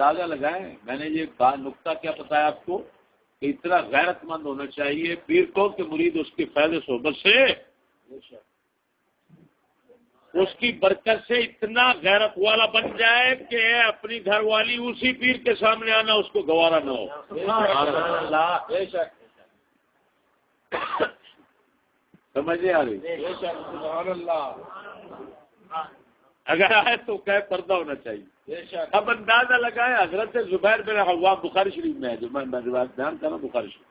اندازہ لگائیں میں نے یہ نقطہ کیا بتایا آپ کو کہ اتنا غیرت مند ہونا چاہیے پیر کو کہ مرید اس کی فیض صحبت سے اس کی برکت سے اتنا غیرت والا بن جائے کہ اپنی گھر والی اسی پیر کے سامنے آنا اس کو گوارا نہ ہو. سمجھ نہیں آ رہی؟ اگر آئے تو کہ پردہ ہونا چاہیے. اب اندازہ لگائے حضرت زبیر بن عوام بخاری شریف میں ہے جو میں روایت بیان کر رہا ہوں بخاری شریف.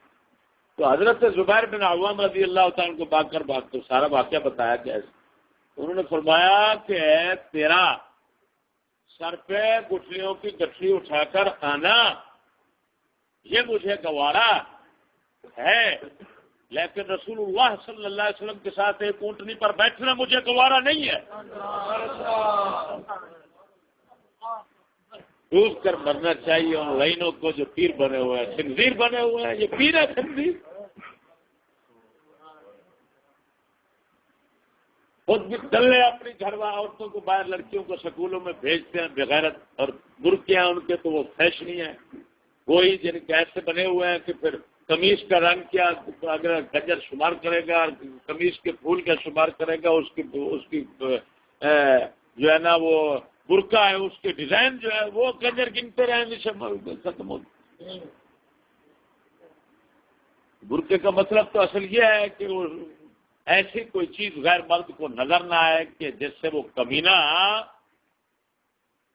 تو حضرت زبیر بن عوام رضی اللہ تعالیٰ کو باغ کر بات تو سارا واقعہ بتایا کہ ایسے انہوں نے فرمایا کہ تیرا سر پہ گٹھلیوں کی گٹھلی اٹھا کر آنا یہ مجھے گوارا ہے لیکن رسول اللہ صلی اللہ علیہ وسلم کے ساتھ ایک اونٹنی پر بیٹھنا مجھے گوارا نہیں ہے. ڈوب کر مرنا چاہیے ان لائنوں کو جو پیر بنے ہوئے ہیں خنزیر بنے ہوئے ہیں. یہ پیر ہے خنزیر. خود بھی دلے اپنی گھر عورتوں کو باہر لڑکیوں کو سکولوں میں بھیجتے ہیں بغیرت اور برقعے ان کے تو وہ فیشنی ہیں. وہی جن کے ایسے بنے ہوئے ہیں کہ پھر قمیض کا رنگ کیا اگر گجر شمار کرے گا قمیض کے پھول کا شمار کرے گا اس کی جو ہے نا وہ برقع ہے اس کے ڈیزائن جو ہے وہ گجر گنتے رہیں گے ختم ہو. برقعے کا مطلب تو اصل یہ ہے کہ وہ ایسی کوئی چیز غیر مرد کو نظر نہ آئے کہ جس سے وہ کمینہ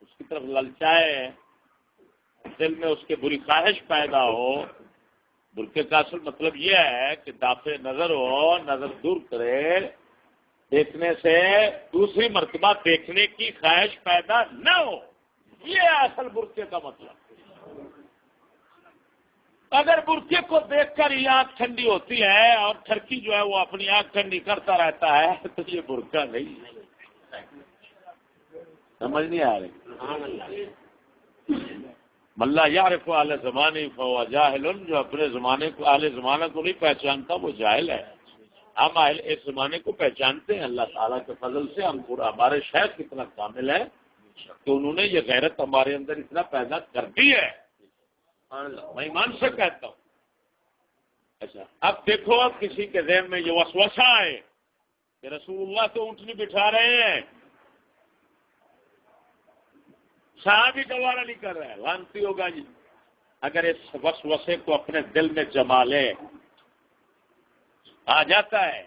اس کی طرف للچائے دل میں اس کے بری خواہش پیدا ہو. برقعے کا اصل مطلب یہ ہے کہ دافع نظر ہو نظر دور کرے دیکھنے سے دوسری مرتبہ دیکھنے کی خواہش پیدا نہ ہو. یہ اصل برقعے کا مطلب. اگر برقعے کو دیکھ کر یہ آنکھ ٹھنڈی ہوتی ہے اور ٹھرکی جو ہے وہ اپنی آنکھ ٹھنڈی کرتا رہتا ہے تو یہ برقعہ نہیں. سمجھ نہیں آ رہی؟ ملا یعرف اہل زمانے فہو جاہل. جو اپنے زمانے کو اہل زمانہ کو نہیں پہچانتا وہ جاہل ہے. ہم اہل اس زمانے کو پہچانتے ہیں اللہ تعالیٰ کے فضل سے. ہم پورا ہمارے شیخ کتنا کامل ہے کہ انہوں نے یہ غیرت ہمارے اندر اتنا پیدا کر دی ہے. میں ایمان سے کہتا ہوں. اچھا اب دیکھو اب کسی کے ذہن میں یہ وسوسہ ہے کہ رسول اللہ تو اونٹنی بٹھا رہے ہیں صحابی گوارا نہیں کر رہا ہے لانتی ہوگا جی. اگر اس وسوسے کو اپنے دل میں جما لے آ جاتا ہے.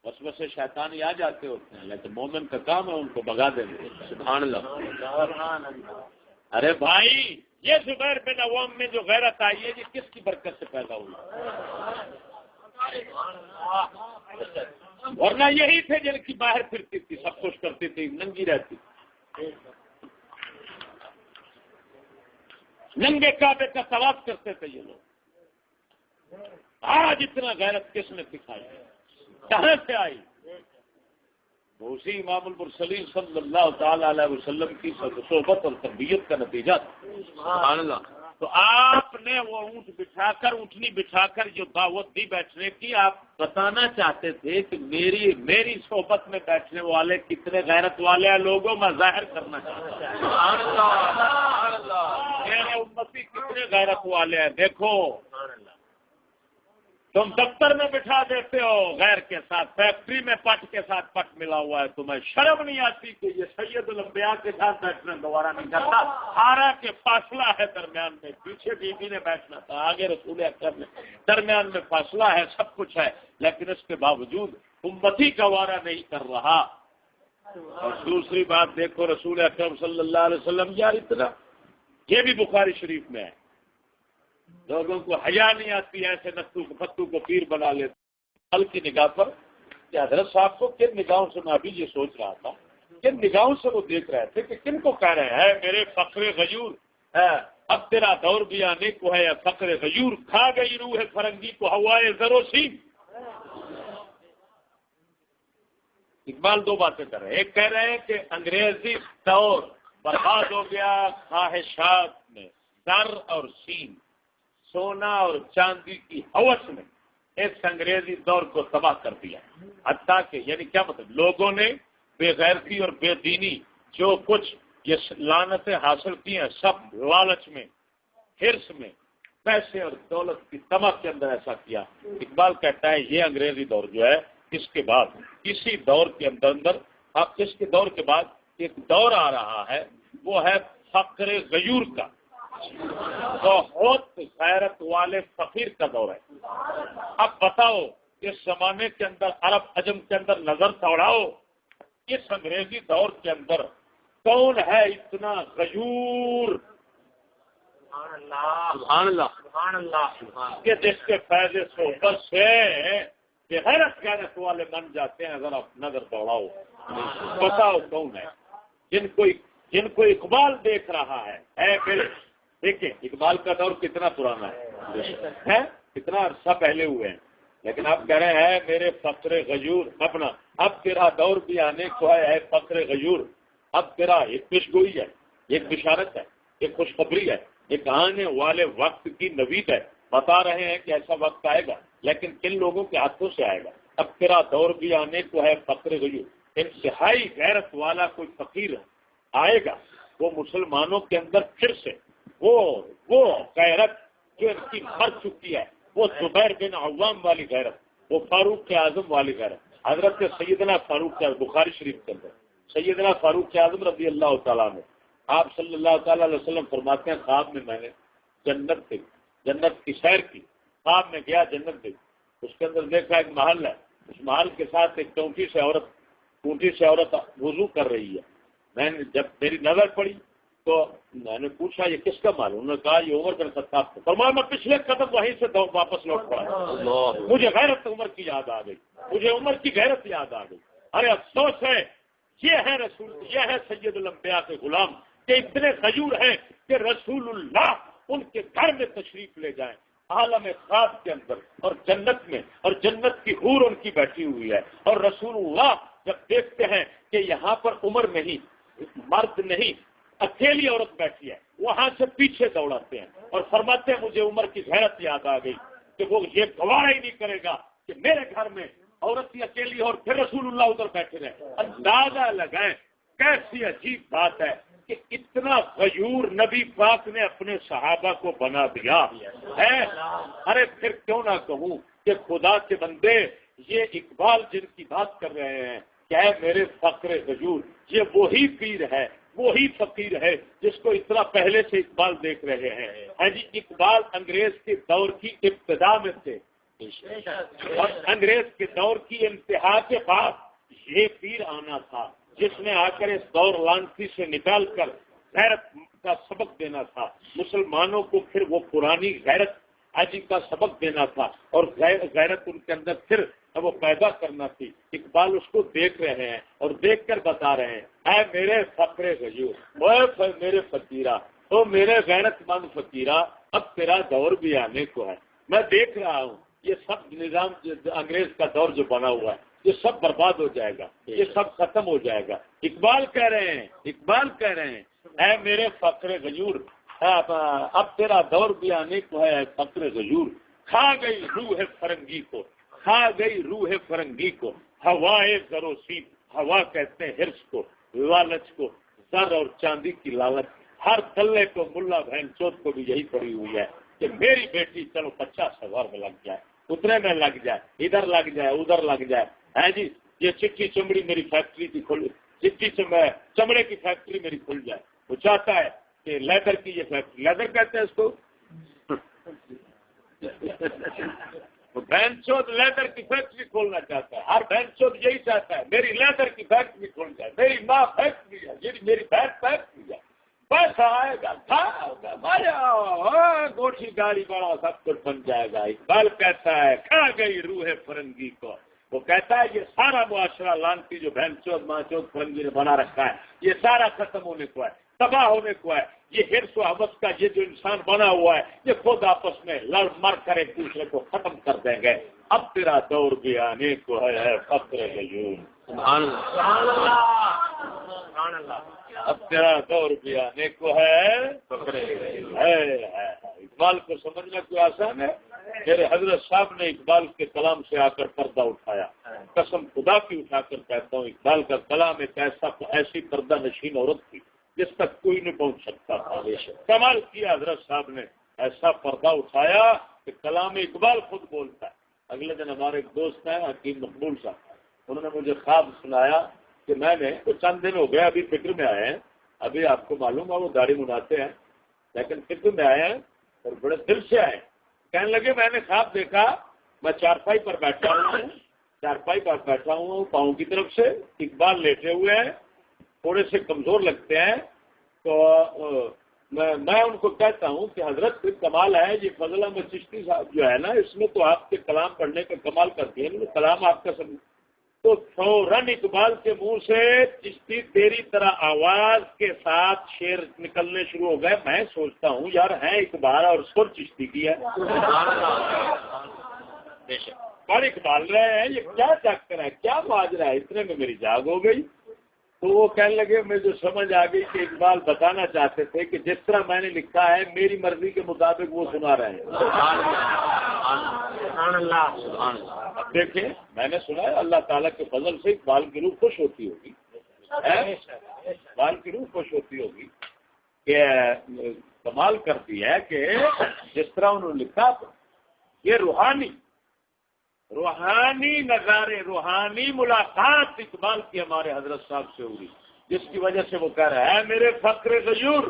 وسوسے شیطانی آ جاتے ہوتے ہیں لیکن مومن کا کام ہے ان کو بھگا دینا. سبحان اللہ. ارے بھائی یہ زبیر بن عوام میں جو غیرت آئی ہے یہ کس کی برکت سے پیدا ہوئی؟ ورنہ یہی تھے جن کی باہر پھرتی تھی سب کچھ کرتی تھی ننگی رہتی ننگے کعبے کا طواف کرتے تھے یہ لوگ. آج اتنا غیرت کس نے سکھائی کہاں سے آئی؟ اسی امام المرسلین صلی اللہ تعالی علیہ وسلم کی صحبت اور تربیت کا نتیجہ تھا. سبحان اللہ. تو آپ نے وہ اونٹ بٹھا کر اونٹنی بٹھا کر جو دعوت دی بیٹھنے کی آپ بتانا چاہتے تھے کہ میری صحبت میں بیٹھنے والے کتنے غیرت والے ہیں لوگوں میں ظاہر کرنا چاہتا ہوں. سبحان اللہ. میرے امتی کتنے غیرت والے ہیں دیکھو. تم دفتر میں بٹھا دیتے ہو غیر کے ساتھ فیکٹری میں پٹ کے ساتھ پٹ ملا ہوا ہے تمہیں شرم نہیں آتی کہ یہ سید الانبیاء کے ساتھ بیٹھنا گوارا نہیں کرتا. آرا کے فاصلہ ہے درمیان میں پیچھے بی بی نے بیٹھنا تھا آگے رسول اکرم نے درمیان میں فاصلہ ہے سب کچھ ہے لیکن اس کے باوجود امتی گوارا نہیں کر رہا. اور دوسری بات دیکھو رسول اکرم صلی اللہ علیہ وسلم یار اتنا یہ بھی بخاری شریف میں ہے لوگوں کو حیا نہیں آتی ایسے نتو فتو کو پیر بنا لیتے. کل کی نگاہ پر کہ حضرت صاحب کو کن نگاہوں سے میں ابھی یہ سوچ رہا تھا کن نگاہوں سے وہ دیکھ رہے تھے کہ کن کو کہہ رہے ہیں میرے فقر غیور ہے اب تیرا دور بھی آنے کو ہے فقر غیور کھا گئی روح فرنگی کو ہوائے زرو سیم. اقبال دو باتیں کر رہے ہیں. ایک کہہ رہے ہیں کہ انگریزی دور برباد ہو گیا خواہشات میں زر اور سین سونا اور چاندی کی ہوس نے اس انگریزی دور کو تباہ کر دیا. حتیٰ کہ یعنی کیا مطلب لوگوں نے بے غیرتی اور بے دینی جو کچھ یہ لعنتیں حاصل کی ہیں سب لالچ میں، حرص میں، پیسے اور دولت کی طمع کے اندر ایسا کیا۔ اقبال کہتا ہے یہ انگریزی دور جو ہے، اس کے بعد اسی دور کے اندر اب اس کے دور کے بعد ایک دور آ رہا ہے، وہ ہے فقر غیور کا، بہت غیرت والے فقیر کا دور ہے۔ اب بتاؤ اس زمانے کے اندر عرب عجم کے اندر نظر دوڑاؤ، اس انگریزی دور کے اندر کون ہے اتنا غیور سبحان اللہ سبحان اللہ کہ جس کے فائدے صحبت سے غیرت غیرت والے بن جاتے ہیں؟ ذرا نظر دوڑاؤ، بتاؤ کون ہے جن کو اقبال دیکھ رہا ہے۔ اے میرے دیکھیں اقبال کا دور کتنا پرانا ہے، کتنا عرصہ پہلے ہوئے ہیں، لیکن آپ کہہ رہے ہیں میرے فقر غیور اپنا، اب تیرا دور بھی آنے کو ہے فقر غیور، اب تیرا ایک پیشگوئی ہے، ایک بشارت ہے، ایک خوشخبری ہے، ایک آنے والے وقت کی نوید ہے۔ بتا رہے ہیں کہ ایسا وقت آئے گا، لیکن کن لوگوں کے ہاتھوں سے آئے گا؟ اب تیرا دور بھی آنے کو ہے فقر غیور، انتہائی غیرت والا کوئی فقیر آئے گا، وہ مسلمانوں کے اندر پھر سے وہ غیرت جو ان کی مر چکی ہے، وہ زبیر بن عوام والی غیرت، وہ فاروق اعظم والی غیرت، حضرت سیدنا فاروق بخاری شریف کے اندر سیدنا فاروق اعظم رضی اللہ تعالیٰ نے، آپ صلی اللہ تعالیٰ علیہ وسلم فرماتے ہیں خواب میں نے جنت دیکھی، جنت کی سیر کی، خواب میں گیا جنت دیکھی، اس کے اندر دیکھا ایک محل ہے، اس محل کے ساتھ ایک اونٹی سے عورت وضو کر رہی ہے۔ میں نے جب میری نظر پڑی تو میں نے پوچھا یہ کس کا مال؟ انہوں نے کہا یہ عمر بن خطاب کا۔ فرمایا میں پچھلے قدم وہیں سے واپس لوٹ پڑا، مجھے غیرت عمر کی یاد آ گئی، مجھے عمر کی غیرت یاد آ گئی۔ ارے افسوس ہے، یہ ہے رسول، یہ ہے سید الانبیاء کے غلام کہ اتنے غیور ہیں کہ رسول اللہ ان کے گھر میں تشریف لے جائیں عالم خواب کے اندر اور جنت میں، اور جنت کی حور ان کی بیٹھی ہوئی ہے، اور رسول اللہ جب دیکھتے ہیں کہ یہاں پر عمر نہیں، مرد نہیں، اکیلی عورت بیٹھی ہے، وہاں سے پیچھے دوڑاتے ہیں اور فرماتے ہیں مجھے عمر کی غیرت یاد آ گئی کہ وہ یہ گوارا ہی نہیں کرے گا کہ میرے گھر میں عورت ہی اکیلی اور پھر رسول اللہ ادھر بیٹھے رہے۔ اندازہ لگائیں کیسی عجیب بات ہے کہ اتنا غیور نبی پاک نے اپنے صحابہ کو بنا دیا ہے۔ ارے پھر کیوں نہ کہوں کہ خدا کے بندے یہ اقبال جن کی بات کر رہے ہیں کہ اے میرے فقر غیور، یہ وہی پیر ہے، وہی فقیر ہے جس کو اتنا پہلے سے اقبال دیکھ رہے ہیں۔ ہاں جی، اقبال انگریز کے دور کی ابتدا میں تھے اور انگریز کے دور کی انتہا کے بعد یہ پیر آنا تھا جس نے آ کر اس دور لانتی سے نکال کر غیرت کا سبق دینا تھا، مسلمانوں کو پھر وہ پرانی غیرت حاجی کا سبق دینا تھا اور غیرت ان کے اندر پھر وہ پیدا کرنا تھی۔ اقبال اس کو دیکھ رہے ہیں اور دیکھ کر بتا رہے ہیں اے میرے فقر غیور، اے میرے فقیرہ، او میرے غیرت مند فقیرہ، اب تیرا دور بھی آنے کو ہے۔ میں دیکھ رہا ہوں یہ سب نظام انگریز کا دور جو بنا ہوا ہے یہ سب برباد ہو جائے گا، یہ سب ختم ہو جائے گا۔ اقبال کہہ رہے ہیں اے میرے فقر غیور، اب تیرا دور بھی آنے کو ہے فقر غیور، کھا گئی روح فرنگی کو، کھا گئی روح فرنگی کو، ہوائے زر و سیب، ہوا کہتے ہیں ہرس کو، لالچ کو، زر اور چاندی کی لالچ، ہر تلے کو ملا بہن چوت کو بھی یہی پڑی ہوئی ہے کہ میری بیٹی چلو 50,000 میں لگ جائے، اتنے میں لگ جائے، ادھر لگ جائے ادھر لگ جائے، ہے جی یہ چٹی چمڑی میری فیکٹری کی کھل، چمڑے کی فیکٹری میری کھل جائے۔ وہ چاہتا ہے کہ لیدر کی یہ فیکٹری، لیدر کہتے ہیں اس کو، بہن چود لیدر کی فیکٹری کھولنا چاہتا ہے، ہر بہن چود یہی چاہتا ہے میری لیدر کی فیکٹری کھول جائے، میری ماں فیکٹری ہے، میری بہن فیکٹری ہے، پیسہ آئے گا، گوٹھی گاڑی بڑا سب کچھ بن جائے گا۔ اقبال کہتا ہے کھا گئی روح فرنگی کو، وہ کہتا ہے یہ سارا معاشرہ لانتی جو بہن چود ماں چود فرنگی نے بنا رکھا ہے یہ سارا ختم ہونے کو ہے، تباہ ہونے کو ہے۔ یہ حرص و حوث کا یہ جو انسان بنا ہوا ہے یہ خود آپس میں لڑ مر کر ایک دوسرے کو ختم کر دیں گے۔ اب تیرا دور بھی آنے کو ہے فقر غیور، سبحان اللہ اب تیرا دور بھی آنے کو ہے فقر غیور ہے۔ اقبال کو سمجھنا کوئی آسان ہے؟ میرے حضرت صاحب نے اقبال کے کلام سے آ کر پردہ اٹھایا، قسم خدا کی اٹھا کر کہتا ہوں اقبال کا کلام ایک ایسی پردہ نشین عورت تھی جس تک کوئی نہیں پہنچ سکتا تھا. کمال کیا حضرت صاحب نے, ایسا پردہ اٹھایا کہ کلام اقبال خود بولتا ہے. اگلے دن ہمارے ایک دوست ہیں حکیم مقبول صاحب, انہوں نے مجھے خواب سنایا کہ میں نے تو چند دن ہو گئے ابھی فکر میں آئے ہیں, ابھی آپ کو معلوم ہے وہ داڑھی مناتے ہیں لیکن فکر میں آئے ہیں اور بڑے دل سے آئے. کہنے لگے میں نے خواب دیکھا میں چارپائی پر بیٹھا ہوں, چارپائی پر بیٹھا ہوں پاؤں کی طرف سے, اقبال لیٹے ہوئے ہیں, تھوڑے سے کمزور لگتے ہیں, تو میں ان کو کہتا ہوں کہ حضرت کمال ہے یہ فضل احمد چشتی صاحب جو ہے نا, اس میں تو آپ کے کلام پڑھنے کا کمال کرتی ہے, کلام آپ کا سب. تو فوراً اقبال کے منہ سے چشتی تیری طرح آواز کے ساتھ شعر نکلنے شروع ہو گئے. میں سوچتا ہوں یار ہے اقبال اور سر چشتی کی ہے, اور اقبال رہے ہیں, یہ کیا چکر ہے, کیا ماجرا ہے. اتنے میں میری جاگ ہو گئی. تو وہ کہنے لگے مجھے جو سمجھ آ گئی کہ اقبال بتانا چاہتے تھے کہ جس طرح میں نے لکھا ہے میری مرضی کے مطابق وہ سنا رہے ہیں. اب دیکھیں میں نے سنا ہے اللہ تعالیٰ کے فضل سے اقبال کی روح خوش ہوتی ہوگی, اقبال کی روح خوش ہوتی ہوگی کہ کمال کرتی ہے کہ جس طرح انہوں نے لکھا یہ روحانی نظارے, روحانی ملاقات اقبال کی ہمارے حضرت صاحب سے ہوئی, جس کی وجہ سے وہ کہہ رہا ہے میرے فقر غیور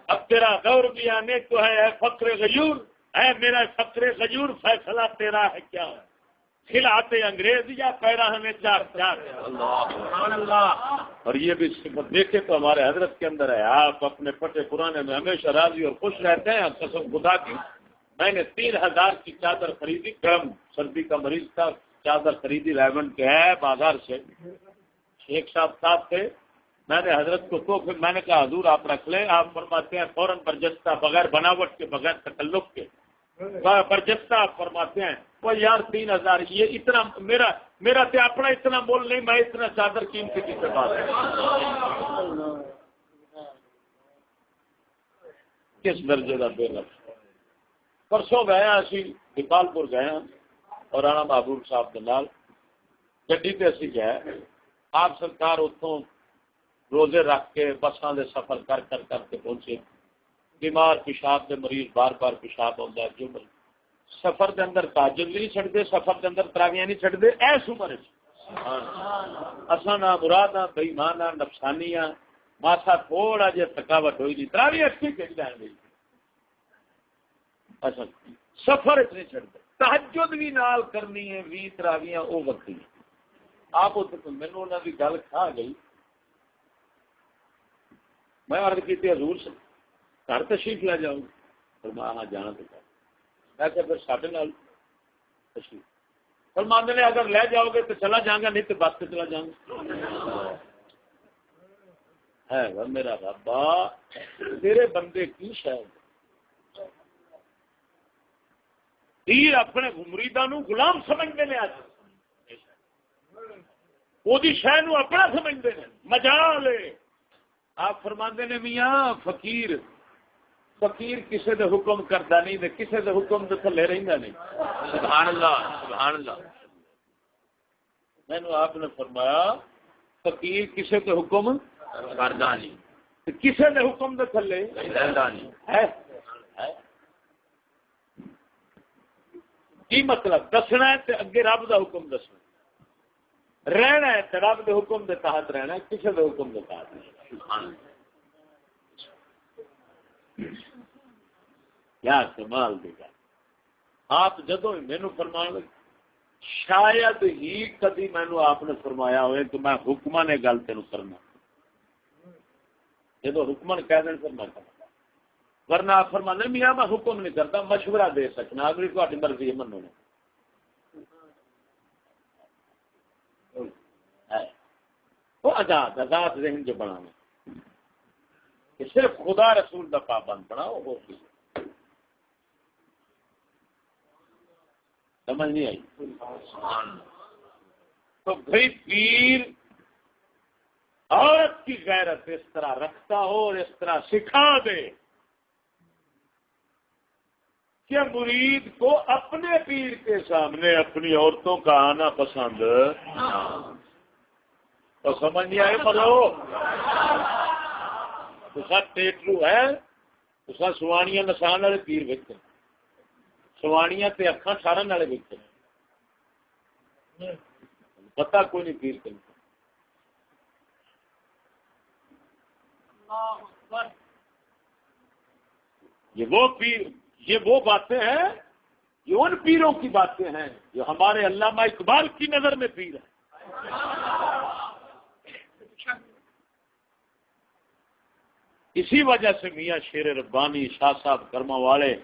اب تیرا دور بھی آنے کو ہے فقر غیور, ہے میرا فقر غیور فیصلہ تیرا ہے کیا, کھلاتے انگریز یا پیرا ہمیں چار چار. اور یہ بھی صفت دیکھے تو ہمارے حضرت کے اندر ہے, آپ اپنے پٹے پرانے میں ہمیشہ راضی اور خوش رہتے ہیں. قسم خدا کی میں نے 3000 کی چادر خریدی, گرم سردی کا مریض تھا, چادر خریدی ریمنڈ کے ہے بازار سے, ایک ساتھ تھے. میں نے حضرت کو تو پھر میں نے کہا حضور آپ رکھ لیں, آپ فرماتے ہیں فوراً برجستہ بغیر بناوٹ کے بغیر تکلف کے برجستہ آپ فرماتے ہیں وہ یار 3000 یہ اتنا میرا تو اپنا اتنا مول نہیں, میں اتنا چادر قیمتی کس سے بات کس درجے کا بے نفس. پرسوں گئے اسی دیپال پور گئے اور رانا محبوب صاحب کے نال گڈی تے اسی گئے. آپ سرکار اتوں روزے رکھ کے بساں دے سفر کر کے پہنچے. بیمار پیشاب کے مریض بار بار پیشاب آتا ہے, جو سفر کے اندر تہجد نہیں چھڑتے, سفر کے اندر تراویاں نہیں چھڑتے. ایس عمر اساں نہ مراد ہاں بے ایمان ہاں نفسانی ہاں, ماسا تھوڑا جہا تھکاوٹ ہوئی نہیں, تراویاں اچھی کھیل جائیں گی. اچھا سفر اتنے چھڑتے, تہجد بھی نال کرنی ہے 20 تراویاں وہ وقتی. آپ مینوں انہاں دی گل کھا گئی. میں عرض کی تھی حضور سے گھر تشریف لے جاؤ, فرمایا جانا تو میں کہ پھر ساڈے نال تشریف. فرماندے نے اگر لے جاؤ گے تو چلا جاؤں گا, نہیں تو بس سے چلا جاؤں گا. ہے وہ میرا ربا تیرے بندے کی شاید پیر اپنے مریداں نو غلام سمجھتے ہیں, وہ شہ نو اپنا سمجھتے ہیں, مجال ہے. آپ فرماندے نے میاں فقیر کسے دے حکم کرتا نہیں, کسے دے حکم دے تھلے رہندا نہیں. سبحان اللہ سبحان اللہ. میں نے آپ نے فرمایا فقیر کسے دے حکم کردا نہیں, کسے دے حکم دے تھلے رہندا نہیں ہے. کی مطلب دسنا ہے تے اگے رب دا حکم دسنا, رہنا ہے تے رب دے حکم دے تحت رہنا ہے, کسے دے حکم دے تحت نہیں. کیا کمال دی گل. آپ جدو مینو فرمان شاید ہی کدی مینو آپ نے فرمایا ہوئے کہ میں حکماں نے گل تینوں کرنا, جدو حکمن کہہ دیں پھر میں کرنا, ورنہ آپ فرمانے میاں میں حکم نہیں کرتا, مشورہ دے سکنا, اگلی تہاڈی مرضی ہے منو. وہ آزاد ذہن جو بنانا, صرف خدا رسول دا پابند بناؤ, ہو سی سمجھ نہیں آئی. تو بھائی پیر عورت کی غیرت اس طرح رکھتا ہو اور اس طرح سکھا دے کہ مرید کو اپنے پیر کے سامنے اپنی عورتوں کا آنا پسند. تو سمجھ نہیں آئے پلو تو سب ٹیٹرو ہے تو سب سوانیاں نسان والے پیر ویکن سوانیاں تے اکھاں ٹھارن والے ویکن پتہ کوئی نہیں پیر کے یہ وہ باتیں ہیں یہ ان پیروں کی باتیں ہیں جو ہمارے علامہ اقبال کی نظر میں پیر ہے. اسی وجہ سے میاں شیر ربانی شاہ صاحب کرما والے